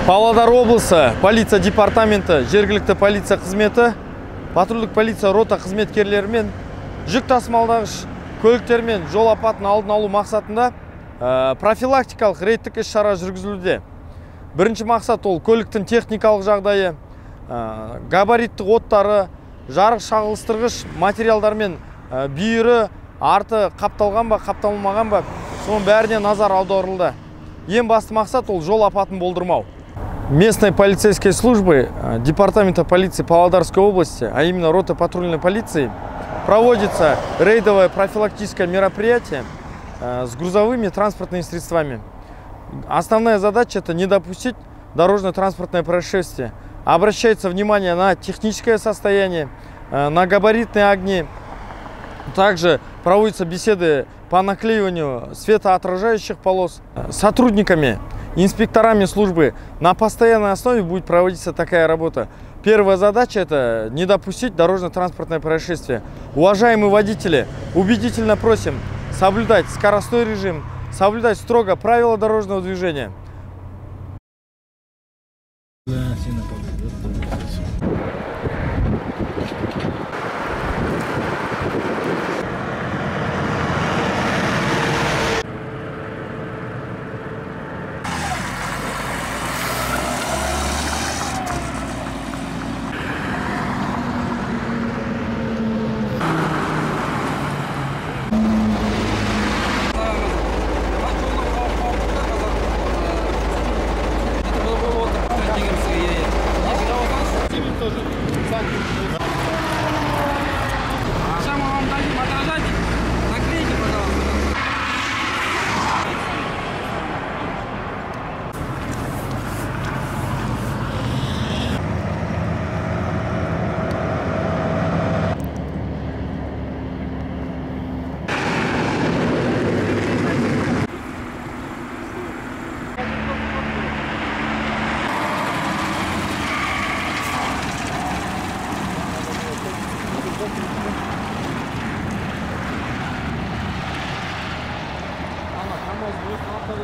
Павлодар облысы полиция департаменті, жергілікті полиция қызметі, патрульдік полиция рота қызметкерлерімен жүк тасымалдағыш көліктермен жол апатын алдын алу мақсатында профилактикалық рейдтік іс-шара жүргізілуде. Бірінші мақсат ол көліктің техникалық жағдайы, габариттік оттары, жарық шағылыстырғыш материалдармен бүйірі, арты қапталған ба, қапталмаған ба, соның бәріне назар аударылды. Ең басты мақсат ол жол апатын болдырмау. Местной полицейской службы Департамента полиции Павлодарской области, а именно роты патрульной полиции, проводится рейдовое профилактическое мероприятие с грузовыми транспортными средствами. Основная задача – это не допустить дорожно-транспортное происшествие. Обращается внимание на техническое состояние, на габаритные огни. Также проводятся беседы по наклеиванию светоотражающих полос. Сотрудниками, инспекторами службы на постоянной основе будет проводиться такая работа. Первая задача – это не допустить дорожно-транспортное происшествие. Уважаемые водители, убедительно просим соблюдать скоростной режим, соблюдать строго правила дорожного движения.